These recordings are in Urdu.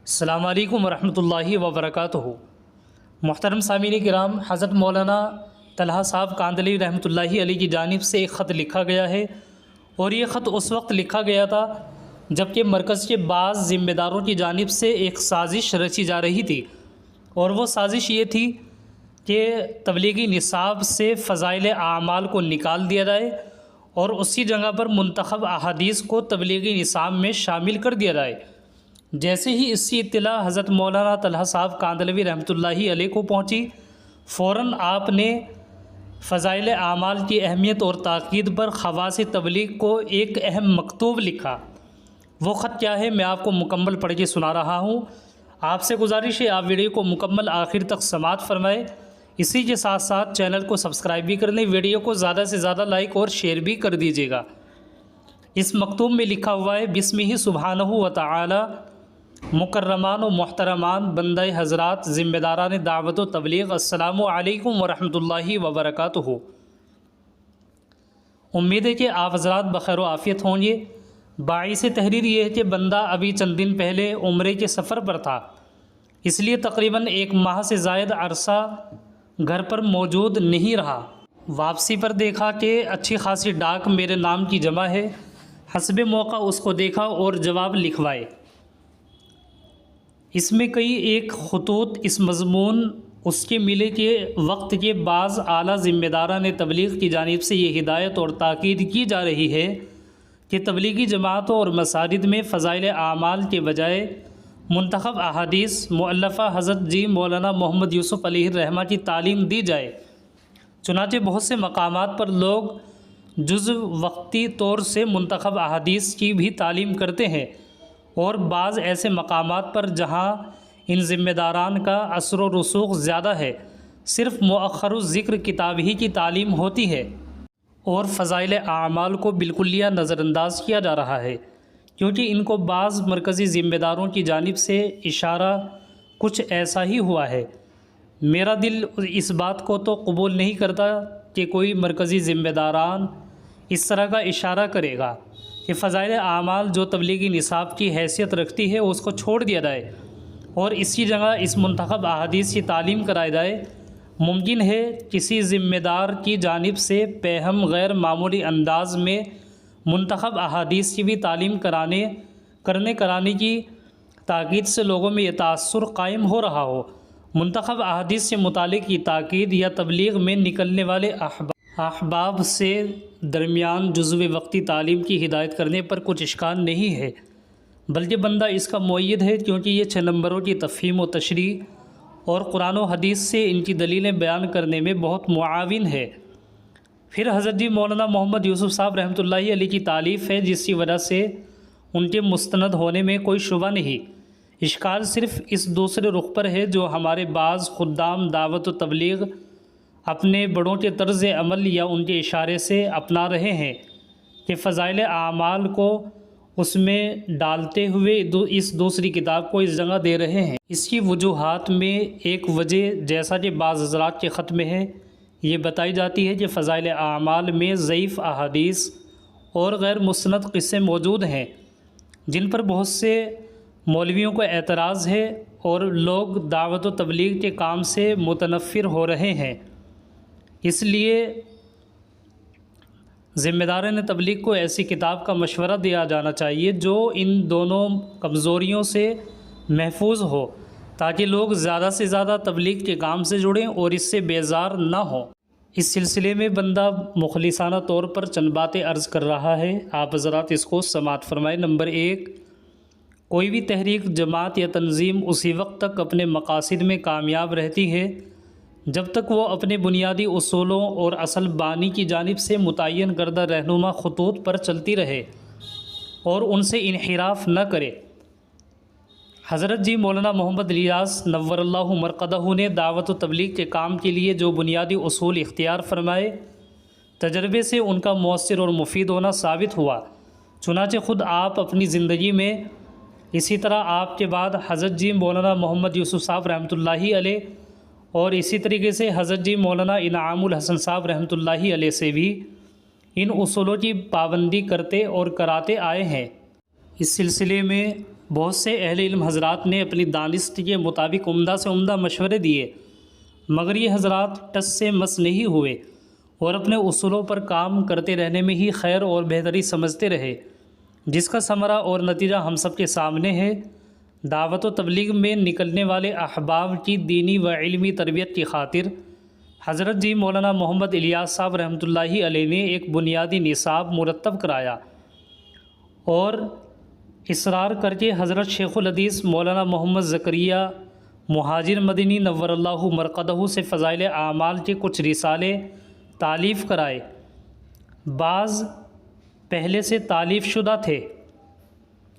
السلام علیکم ورحمۃ اللہ وبرکاتہ۔ محترم سامعین کرام، حضرت مولانا طلحہ صاحب کاندھلی رحمۃ اللہ علیہ کی جانب سے ایک خط لکھا گیا ہے، اور یہ خط اس وقت لکھا گیا تھا جبکہ مرکز کے بعض ذمہ داروں کی جانب سے ایک سازش رچی جا رہی تھی، اور وہ سازش یہ تھی کہ تبلیغی نصاب سے فضائل اعمال کو نکال دیا جائے اور اسی جگہ پر منتخب احادیث کو تبلیغی نصاب میں شامل کر دیا جائے۔ جیسے ہی اس کی اطلاع حضرت مولانا طلحہ صاحب کاندھلوی رحمۃ اللہ علیہ کو پہنچی، فوراً آپ نے فضائل اعمال کی اہمیت اور تاکید پر خواص تبلیغ کو ایک اہم مکتوب لکھا۔ وہ خط کیا ہے، میں آپ کو مکمل پڑھ کے سنا رہا ہوں۔ آپ سے گزارش ہے آپ ویڈیو کو مکمل آخر تک سماعت فرمائے، اسی کے ساتھ ساتھ چینل کو سبسکرائب بھی کر لیں، ویڈیو کو زیادہ سے زیادہ لائک اور شیئر بھی کر دیجیے گا۔ اس مکتوب میں لکھا ہوا ہے: بسمہ سبحانہ و تعالی، مکرمان و محترمان بندہ حضرات، ذمہ داران دعوت و تبلیغ، السلام علیکم ورحمۃ اللہ وبرکاتہ۔ امید ہے کہ آپ حضرات بخیر و عافیت ہوں گے۔ باعث تحریر یہ ہے کہ بندہ ابھی چند دن پہلے عمرے کے سفر پر تھا، اس لیے تقریباً 1 ماہ سے زائد عرصہ گھر پر موجود نہیں رہا۔ واپسی پر دیکھا کہ اچھی خاصی ڈاک میرے نام کی جمع ہے، حسب موقع اس کو دیکھا اور جواب لکھوائے۔ اس میں کئی ایک خطوط اس مضمون اس کے ملے کہ وقت کے بعض اعلیٰ ذمہ داران تبلیغ کی جانب سے یہ ہدایت اور تاکید کی جا رہی ہے کہ تبلیغی جماعتوں اور مساجد میں فضائل اعمال کے بجائے منتخب احادیث مؤلفہ حضرت مولانا محمد یوسف علیہ الرحمہ کی تعلیم دی جائے۔ چنانچہ بہت سے مقامات پر لوگ جزو وقتی طور سے منتخب احادیث کی بھی تعلیم کرتے ہیں، اور بعض ایسے مقامات پر جہاں ان ذمہ داران کا اثر و رسوخ زیادہ ہے، صرف مؤخر الذکر کتاب ہی کی تعلیم ہوتی ہے، اور فضائل اعمال کو بالکلیہ نظر انداز کیا جا رہا ہے، کیونکہ ان کو بعض مرکزی ذمہ داروں کی جانب سے اشارہ کچھ ایسا ہی ہوا ہے۔ میرا دل اس بات کو تو قبول نہیں کرتا کہ کوئی مرکزی ذمہ داران اس طرح کا اشارہ کرے گا کہ فضائل اعمال جو تبلیغی نصاب کی حیثیت رکھتی ہے اس کو چھوڑ دیا جائے اور اسی جگہ اس منتخب احادیث کی تعلیم کرائی جائے۔ ممکن ہے کسی ذمہ دار کی جانب سے پیہم غیر معمولی انداز میں منتخب احادیث کی بھی تعلیم کرانے کی تاکید سے لوگوں میں یہ تاثر قائم ہو رہا ہو۔ منتخب احادیث سے متعلق یہ تاکید یا تبلیغ میں نکلنے والے احباب سے درمیان جزو وقتی تعلیم کی ہدایت کرنے پر کچھ اشکال نہیں ہے، بلکہ بندہ اس کا مؤید ہے، کیونکہ یہ 6 نمبروں کی تفہیم و تشریح اور قرآن و حدیث سے ان کی دلیلیں بیان کرنے میں بہت معاون ہے۔ پھر حضرت مولانا محمد یوسف صاحب رحمۃ اللہ علیہ کی تالیف ہے، جس کی وجہ سے ان کے مستند ہونے میں کوئی شبہ نہیں۔ اشکال صرف اس دوسرے رخ پر ہے جو ہمارے بعض خدام دعوت و تبلیغ اپنے بڑوں کے طرز عمل یا ان کے اشارے سے اپنا رہے ہیں کہ فضائل اعمال کو اس میں ڈالتے ہوئے اس دوسری کتاب کو اس جگہ دے رہے ہیں۔ اس کی وجوہات میں ایک وجہ، جیسا کہ بعض حضرات کے خط میں ہے، یہ بتائی جاتی ہے کہ فضائل اعمال میں ضعیف احادیث اور غیر مستند قصے موجود ہیں، جن پر بہت سے مولویوں کو اعتراض ہے اور لوگ دعوت و تبلیغ کے کام سے متنفر ہو رہے ہیں۔ اس لیے ذمہ داران تبلیغ کو ایسی کتاب کا مشورہ دیا جانا چاہیے جو ان دونوں کمزوریوں سے محفوظ ہو، تاکہ لوگ زیادہ سے زیادہ تبلیغ کے کام سے جڑیں اور اس سے بیزار نہ ہوں۔ اس سلسلے میں بندہ مخلصانہ طور پر چند باتیں عرض کر رہا ہے، آپ حضرات اس کو سماعت فرمائیں۔ نمبر 1، کوئی بھی تحریک، جماعت یا تنظیم اسی وقت تک اپنے مقاصد میں کامیاب رہتی ہے جب تک وہ اپنے بنیادی اصولوں اور اصل بانی کی جانب سے متعین کردہ رہنما خطوط پر چلتی رہے اور ان سے انحراف نہ کرے۔ حضرت مولانا محمد الیاس نور اللہ مرقدہ نے دعوت و تبلیغ کے کام کے لیے جو بنیادی اصول اختیار فرمائے، تجربے سے ان کا مؤثر اور مفید ہونا ثابت ہوا۔ چنانچہ خود آپ اپنی زندگی میں، اسی طرح آپ کے بعد حضرت مولانا محمد یوسف صاحب رحمۃ اللہ علیہ اور اسی طریقے سے حضرت مولانا انعام الحسن صاحب رحمۃ اللہ علیہ سے بھی ان اصولوں کی پابندی کرتے اور کراتے آئے ہیں۔ اس سلسلے میں بہت سے اہل علم حضرات نے اپنی دانست کے مطابق عمدہ سے عمدہ مشورے دیے، مگر یہ حضرات ٹس سے مس نہیں ہوئے اور اپنے اصولوں پر کام کرتے رہنے میں ہی خیر اور بہتری سمجھتے رہے، جس کا ثمرہ اور نتیجہ ہم سب کے سامنے ہے۔ دعوت و تبلیغ میں نکلنے والے احباب کی دینی و علمی تربیت کی خاطر حضرت جی مولانا محمد الیاس صاحب رحمۃ اللہ علیہ نے ایک بنیادی نصاب مرتب کرایا اور اصرار کر کے حضرت شیخ الحدیث مولانا محمد زکریا مہاجر مدنی نور اللہ مرقدہ سے فضائل اعمال کے کچھ رسالے تالیف کرائے۔ بعض پہلے سے تالیف شدہ تھے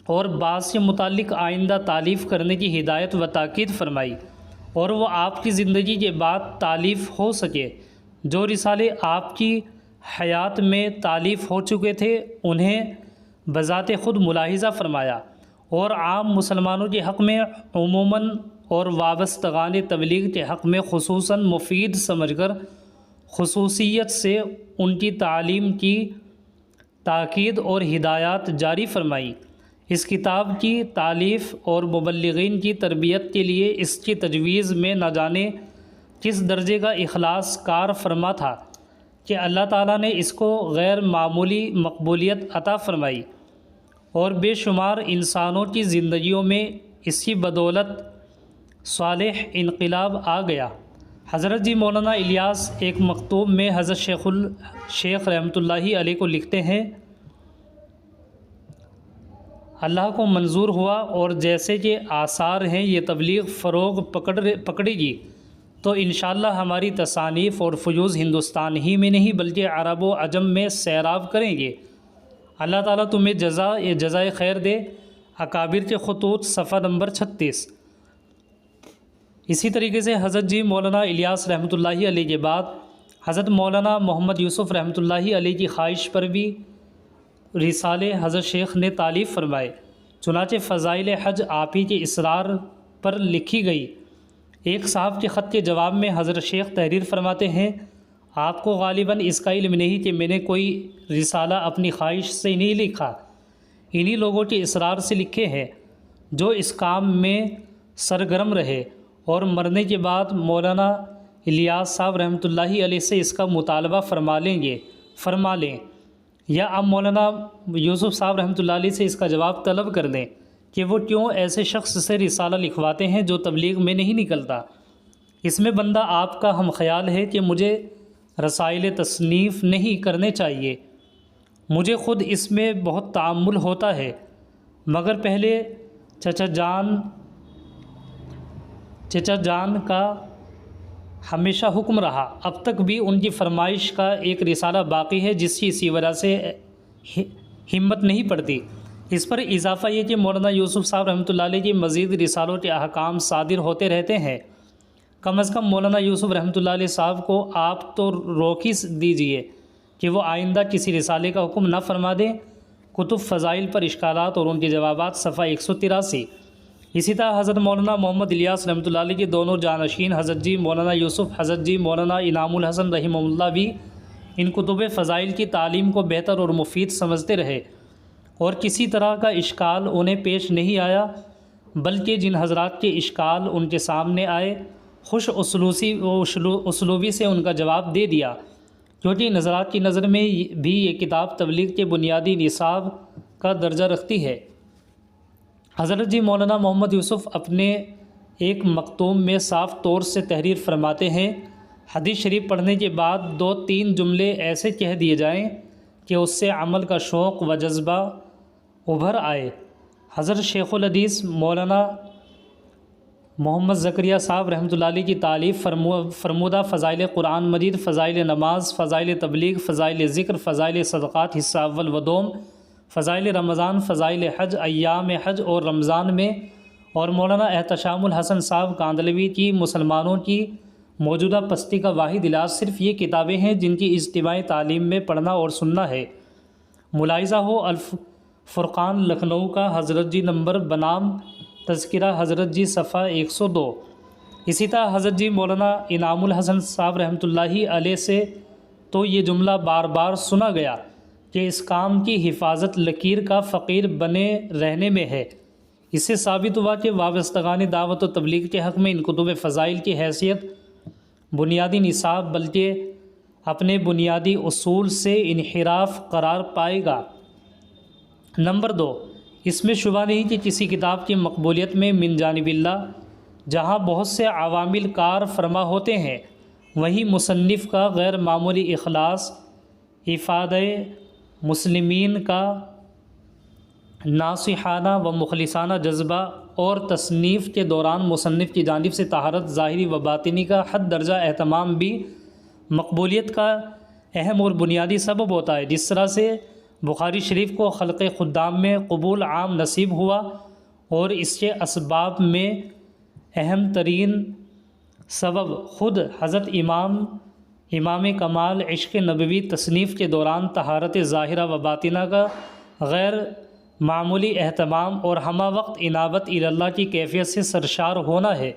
اور بعض سے متعلق آئندہ تالیف کرنے کی ہدایت و تاکید فرمائی، اور وہ آپ کی زندگی کے بعد تالیف ہو سکے۔ جو رسالے آپ کی حیات میں تالیف ہو چکے تھے انہیں بذات خود ملاحظہ فرمایا اور عام مسلمانوں کے حق میں عموماً اور وابستگان تبلیغ کے حق میں خصوصاً مفید سمجھ کر خصوصیت سے ان کی تعلیم کی تاکید اور ہدایات جاری فرمائی۔ اس کتاب کی تالیف اور مبلغین کی تربیت کے لیے اس کی تجویز میں نہ جانے کس درجے کا اخلاص کار فرما تھا کہ اللہ تعالیٰ نے اس کو غیر معمولی مقبولیت عطا فرمائی اور بے شمار انسانوں کی زندگیوں میں اس کی بدولت صالح انقلاب آ گیا۔ حضرت جی مولانا الیاس ایک مکتوب میں حضرت شیخ رحمۃ اللہ علیہ کو لکھتے ہیں، اللہ کو منظور ہوا اور جیسے کہ آثار ہیں یہ تبلیغ فروغ پکڑے گی تو انشاءاللہ ہماری تصانیف اور فیوز ہندوستان ہی میں نہیں بلکہ عرب و عجم میں سیراب کریں گے۔ اللہ تعالیٰ تمہیں جزائے خیر دے۔ اکابر کے خطوط صفحہ نمبر 36۔ اسی طریقے سے حضرت جی مولانا الیاس رحمۃ اللہ علیہ کے بعد حضرت مولانا محمد یوسف رحمۃ اللہ علیہ کی خواہش پر بھی رسالے حضرت شیخ نے تالیف فرمائے۔ چنانچہ فضائل حج آپ ہی کے اصرار پر لکھی گئی۔ ایک صاحب کے خط کے جواب میں حضرت شیخ تحریر فرماتے ہیں، آپ کو غالباً اس کا علم نہیں کہ میں نے کوئی رسالہ اپنی خواہش سے نہیں لکھا، انہی لوگوں کے اصرار سے لکھے ہیں جو اس کام میں سرگرم رہے اور مرنے کے بعد مولانا الیاس صاحب رحمۃ اللہ علیہ سے اس کا مطالبہ فرما لیں، یا اب مولانا یوسف صاحب رحمۃ اللہ علیہ سے اس کا جواب طلب کر لیں کہ وہ کیوں ایسے شخص سے رسالہ لکھواتے ہیں جو تبلیغ میں نہیں نکلتا۔ اس میں بندہ آپ کا ہم خیال ہے کہ مجھے رسائل تصنیف نہیں کرنے چاہیے، مجھے خود اس میں بہت تعمل ہوتا ہے، مگر پہلے چچا جان کا ہمیشہ حکم رہا، اب تک بھی ان کی فرمائش کا ایک رسالہ باقی ہے جس کی اسی وجہ سے ہمت نہیں پڑتی۔ اس پر اضافہ یہ کہ مولانا یوسف صاحب رحمۃ اللہ علیہ کی مزید رسالوں کے احکام صادر ہوتے رہتے ہیں، کم از کم مولانا یوسف رحمۃ اللہ علیہ صاحب کو آپ تو روک ہی دیجئے کہ وہ آئندہ کسی رسالے کا حکم نہ فرما دیں۔ کتب فضائل پر اشکالات اور ان کے جوابات صفحہ 183۔ اسی طرح حضرت مولانا محمد الیاس رحمۃ اللہ علیہ کے دونوں جانشین حضرت جی مولانا یوسف، حضرت جی مولانا انعام الحسن رحمہ اللہ بھی ان کتب فضائل کی تعلیم کو بہتر اور مفید سمجھتے رہے اور کسی طرح کا اشکال انہیں پیش نہیں آیا، بلکہ جن حضرات کے اشکال ان کے سامنے آئے خوش اسلوبی سے ان کا جواب دے دیا، کیونکہ ان حضرات کی نظر میں بھی یہ کتاب تبلیغ کے بنیادی نصاب کا درجہ رکھتی ہے۔ حضرت جی مولانا محمد یوسف اپنے ایک مکتوب میں صاف طور سے تحریر فرماتے ہیں، حدیث شریف پڑھنے کے بعد 2-3 جملے ایسے کہہ دیے جائیں کہ اس سے عمل کا شوق و جذبہ ابھر آئے۔ حضرت شیخ الحدیث مولانا محمد زکریا صاحب رحمۃ اللہ علیہ کی تالیف فرمودہ فضائل قرآن مجید، فضائل نماز، فضائل تبلیغ، فضائل ذکر، فضائل صدقات حصہ اول و دوم، فضائل رمضان، فضائل حج، ایام حج اور رمضان میں، اور مولانا احتشام الحسن صاحب کاندلوی کی مسلمانوں کی موجودہ پستی کا واحد علاج صرف یہ کتابیں ہیں جن کی اجتماعی تعلیم میں پڑھنا اور سننا ہے۔ ملاحظہ ہو الفرقان لکھنؤ کا حضرت جی نمبر بنام تذکرہ حضرت جی صفحہ 102۔ اسی طرح حضرت جی مولانا انعام الحسن صاحب رحمۃ اللہ علیہ سے تو یہ جملہ بار بار سنا گیا کہ اس کام کی حفاظت لکیر کا فقیر بنے رہنے میں ہے، اس سے ثابت ہوا کہ وابستگان دعوت و تبلیغ کے حق میں ان کتب فضائل کی حیثیت بنیادی نصاب بلکہ اپنے بنیادی اصول سے انحراف قرار پائے گا۔ نمبر 2، اس میں شبہ نہیں کہ کسی کتاب کی مقبولیت میں من جانب اللہ جہاں بہت سے عوامل کار فرما ہوتے ہیں، وہیں مصنف کا غیر معمولی اخلاص، افادہ مسلمین کا ناصحانہ و مخلصانہ جذبہ اور تصنیف کے دوران مصنف کی جانب سے طہارت ظاہری و باطنی کا حد درجہ اہتمام بھی مقبولیت کا اہم اور بنیادی سبب ہوتا ہے۔ جس طرح سے بخاری شریف کو خلق خدام میں قبول عام نصیب ہوا اور اس کے اسباب میں اہم ترین سبب خود حضرت امام کمال عشق نبوی تصنیف کے دوران طہارت ظاہرہ و باطنہ کا غیر معمولی اہتمام اور ہمہ وقت انابت اللہ کی کیفیت سے سرشار ہونا ہے۔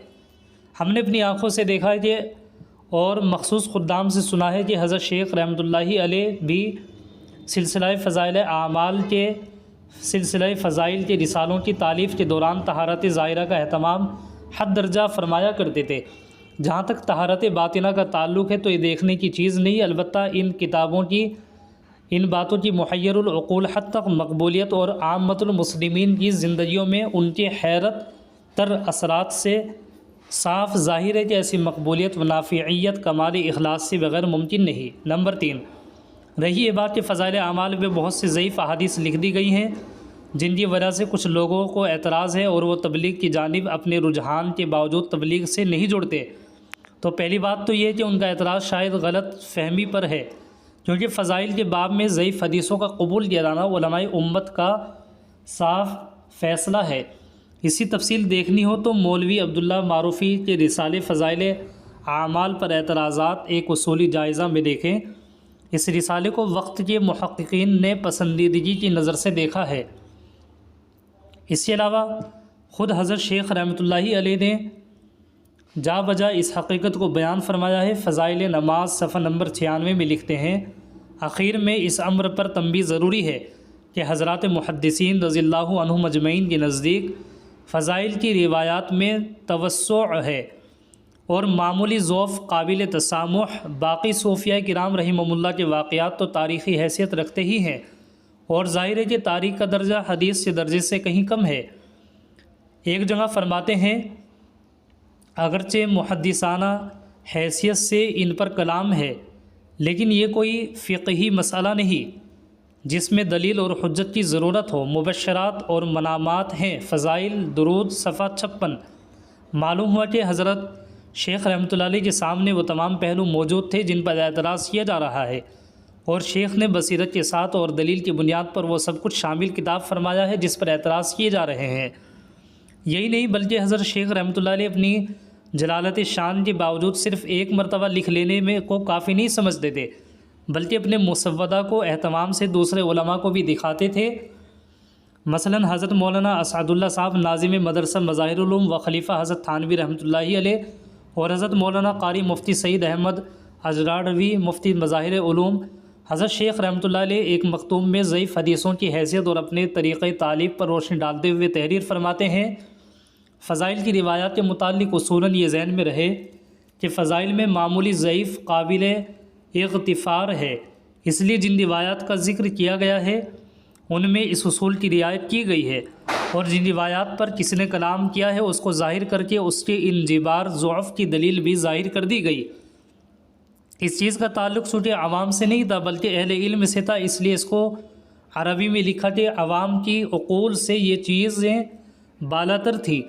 ہم نے اپنی آنکھوں سے دیکھا ہے کہ اور مخصوص خدام سے سنا ہے کہ حضرت شیخ رحمۃ اللہ علیہ بھی سلسلہ فضائل کے رسالوں کی تالیف کے دوران طہارت ظاہرہ کا اہتمام حد درجہ فرمایا کرتے تھے۔ جہاں تک طہارت باطنہ کا تعلق ہے تو یہ دیکھنے کی چیز نہیں، البتہ ان باتوں کی محیر العقول حد تک مقبولیت اور عامت المسلمین کی زندگیوں میں ان کے حیرت تر اثرات سے صاف ظاہر ہے کہ ایسی مقبولیت و نافعیت کمال اخلاص سے بغیر ممکن نہیں۔ نمبر 3، رہی یہ بات کہ فضائل اعمال میں بہت سے ضعیف احادیث لکھ دی گئی ہیں جن کی وجہ سے کچھ لوگوں کو اعتراض ہے اور وہ تبلیغ کی جانب اپنے رجحان کے باوجود تبلیغ سے نہیں جڑتے، تو پہلی بات تو یہ ہے کہ ان کا اعتراض شاید غلط فہمی پر ہے، کیونکہ فضائل کے باب میں ضعیف حدیثوں کا قبول کیا جانا علماء امت کا صاف فیصلہ ہے۔ اسی تفصیل دیکھنی ہو تو مولوی عبداللہ معروفی کے رسالے فضائل اعمال پر اعتراضات ایک اصولی جائزہ میں دیکھیں۔ اس رسالے کو وقت کے محققین نے پسندیدگی کی نظر سے دیکھا ہے۔ اس کے علاوہ خود حضرت شیخ رحمۃ اللہ علیہ نے جا بجا اس حقیقت کو بیان فرمایا ہے۔ فضائل نماز صفحہ نمبر 96 میں لکھتے ہیں، آخر میں اس امر پر تنبیہ ضروری ہے کہ حضرات محدثین رضی اللہ عنہم اجمعین کے نزدیک فضائل کی روایات میں توسع ہے اور معمولی ضعف قابل تسامح۔ باقی صوفیہ کرام رحمہم اللہ کے واقعات تو تاریخی حیثیت رکھتے ہی ہیں اور ظاہر ہے کہ تاریخ کا درجہ حدیث کے درجے سے کہیں کم ہے۔ ایک جگہ فرماتے ہیں، اگرچہ محدثانہ حیثیت سے ان پر کلام ہے لیکن یہ کوئی فقہی مسئلہ نہیں جس میں دلیل اور حجت کی ضرورت ہو۔ مبشرات اور منامات ہیں۔ فضائل درود صفحہ 56۔ معلوم ہوا کہ حضرت شیخ رحمۃ اللہ علیہ کے سامنے وہ تمام پہلو موجود تھے جن پر اعتراض کیا جا رہا ہے، اور شیخ نے بصیرت کے ساتھ اور دلیل کی بنیاد پر وہ سب کچھ شامل کتاب فرمایا ہے جس پر اعتراض کیے جا رہے ہیں۔ یہی نہیں بلکہ حضرت شیخ رحمۃ اللہ علیہ اپنی جلالت شان کے باوجود صرف ایک مرتبہ لکھ لینے میں کو کافی نہیں سمجھتے تھے، بلکہ اپنے مسودہ کو اہتمام سے دوسرے علماء کو بھی دکھاتے تھے۔ مثلا حضرت مولانا اسعد اللہ صاحب ناظم مدرسہ مظاہر العلوم و خلیفہ حضرت تھانوی رحمۃ اللہ علیہ اور حضرت مولانا قاری مفتی سعید احمد اجراڑوی مفتی مظاہر علوم حضرت شیخ رحمۃ اللہ علیہ ایک مکتوب میں ضعیف حدیثوں کی حیثیت اور اپنے طریقہ تعلیف پر روشنی ڈالتے ہوئے تحریر فرماتے ہیں، فضائل کی روایات کے متعلق اصولاً یہ ذہن میں رہے کہ فضائل میں معمولی ضعیف قابل اغتفار ہے، اس لیے جن روایات کا ذکر کیا گیا ہے ان میں اس اصول کی رعایت کی گئی ہے، اور جن روایات پر کسی نے کلام کیا ہے اس کو ظاہر کر کے اس کے انجبار ضعف کی دلیل بھی ظاہر کر دی گئی۔ اس چیز کا تعلق چونکہ عوام سے نہیں تھا بلکہ اہل علم سے تھا، اس لیے اس کو عربی میں لکھا کہ عوام کی عقول سے یہ چیزیں بالاتر تھی۔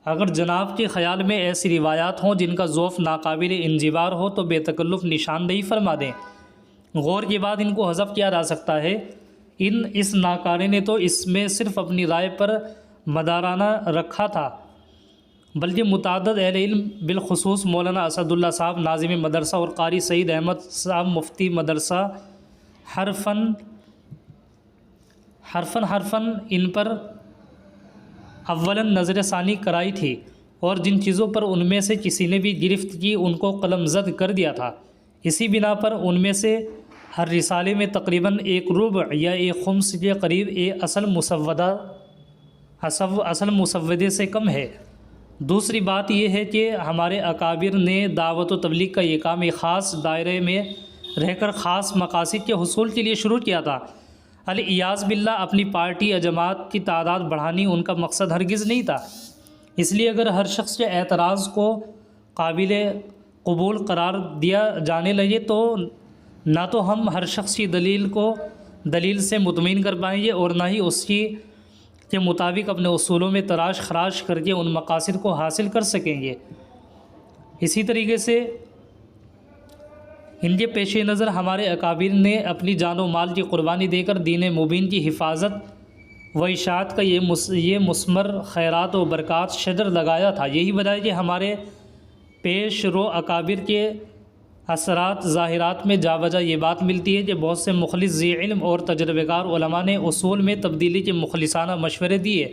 اگر جناب کے خیال میں ایسی روایات ہوں جن کا ضعف ناقابل انجبار ہو تو بے تکلف نشاندہی فرما دیں، غور کے بعد ان کو حذف کیا جا سکتا ہے۔ اس ناکارے نے تو اس میں صرف اپنی رائے پر مدارانہ رکھا تھا، بلکہ متعدد اہل علم بالخصوص مولانا اسعد اللہ صاحب ناظم مدرسہ اور قاری سعید احمد صاحب مفتی مدرسہ حرفاً ان پر اولاً نظر ثانی کرائی تھی، اور جن چیزوں پر ان میں سے کسی نے بھی گرفت کی ان کو قلم زد کر دیا تھا۔ اسی بنا پر ان میں سے ہر رسالے میں تقریباً ایک ربع یا ایک خمس کے قریب اصل مسودہ اصل مسودے سے کم ہے۔ دوسری بات یہ ہے کہ ہمارے اکابر نے دعوت و تبلیغ کا یہ کام ایک خاص دائرے میں رہ کر خاص مقاصد کے حصول کے لیے شروع کیا تھا۔ الیاذ باللہ اپنی پارٹی یا جماعت کی تعداد بڑھانی ان کا مقصد ہرگز نہیں تھا۔ اس لیے اگر ہر شخص کے اعتراض کو قابل قبول قرار دیا جانے لگے تو نہ تو ہم ہر شخص کی دلیل سے مطمئن کر پائیں گے اور نہ ہی اس کے مطابق اپنے اصولوں میں تراش خراش کر کے ان مقاصد کو حاصل کر سکیں گے۔ اسی طریقے سے ان کے پیش نظر ہمارے اکابر نے اپنی جان و مال کی قربانی دے کر دین مبین کی حفاظت و اشاعت کا یہ مثمر خیرات و برکات شجر لگایا تھا۔ یہی وجہ ہے کہ ہمارے پیش رو اکابر کے اثرات ظاہرات میں جا بجا یہ بات ملتی ہے کہ بہت سے مخلص ذی علم اور تجربہ کار علماء نے اصول میں تبدیلی کے مخلصانہ مشورے دیے،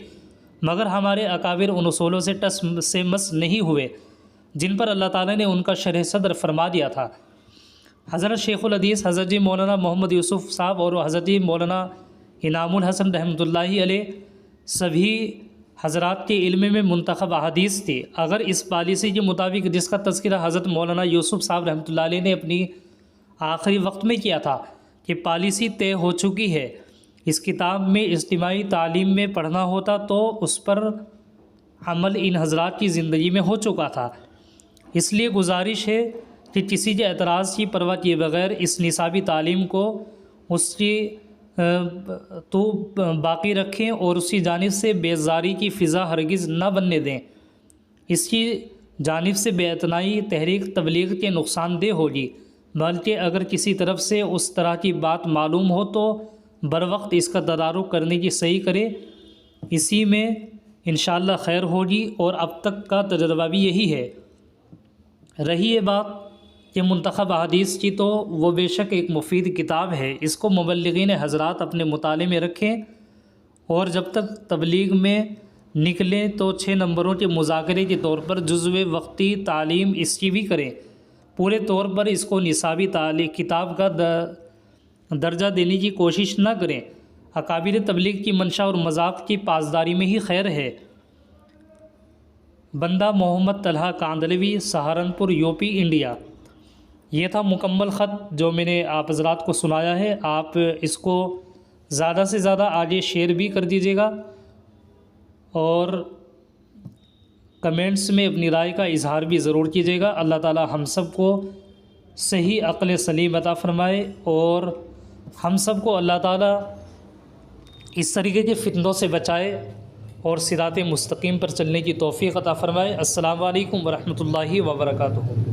مگر ہمارے اکابر ان اصولوں سے ٹس سے مس نہیں ہوئے جن پر اللہ تعالیٰ نے ان کا شرح صدر فرما دیا تھا۔ حضرت شیخ الحدیث حضرت مولانا محمد یوسف صاحب اور حضرت مولانا انعام الحسن رحمۃ اللہ علیہ سبھی حضرات کے علم میں منتخب احادیث تھی۔ اگر اس پالیسی کے مطابق جس کا تذکرہ حضرت مولانا یوسف صاحب رحمۃ اللہ علیہ نے اپنی آخری وقت میں کیا تھا کہ پالیسی طے ہو چکی ہے، اس کتاب میں اجتماعی تعلیم میں پڑھنا ہوتا تو اس پر عمل ان حضرات کی زندگی میں ہو چکا تھا۔ اس لیے گزارش ہے کہ کسی کے اعتراض کی پرواہ کیے بغیر اس نصابی تعلیم کو اس کی تو باقی رکھیں اور اس کی جانب سے بیزاری کی فضا ہرگز نہ بننے دیں۔ اس کی جانب سے بے اعتنائی تحریک تبلیغ کے نقصان دہ ہوگی، بلکہ اگر کسی طرف سے اس طرح کی بات معلوم ہو تو بروقت اس کا تدارک کرنے کی صحیح کرے، اسی میں انشاءاللہ خیر ہوگی۔ اور اب تک کا تجربہ بھی یہی ہے۔ رہی یہ بات کہ منتخب احادیث کی، تو وہ بے شک ایک مفید کتاب ہے، اس کو مبلغین حضرات اپنے مطالعے میں رکھیں اور جب تک تبلیغ میں نکلیں تو 6 نمبروں کے مذاکرے کے طور پر جزو وقتی تعلیم اس کی بھی کریں۔ پورے طور پر اس کو نصابی کتاب کا درجہ دینے کی کوشش نہ کریں۔ اکابر تبلیغ کی منشا اور مذاق کی پاسداری میں ہی خیر ہے۔ بندہ محمد طلحہ کاندلوی، سہارنپور، یوپی، انڈیا۔ یہ تھا مکمل خط جو میں نے آپ حضرات کو سنایا ہے۔ آپ اس کو زیادہ سے زیادہ آگے شیئر بھی کر دیجیے گا اور کمنٹس میں اپنی رائے کا اظہار بھی ضرور کیجیے گا۔ اللہ تعالی ہم سب کو صحیح عقل سلیم عطا فرمائے اور ہم سب کو اللہ تعالی اس طریقے کے فتنوں سے بچائے اور صراط مستقیم پر چلنے کی توفیق عطا فرمائے۔ السلام علیکم ورحمۃ اللہ وبرکاتہ۔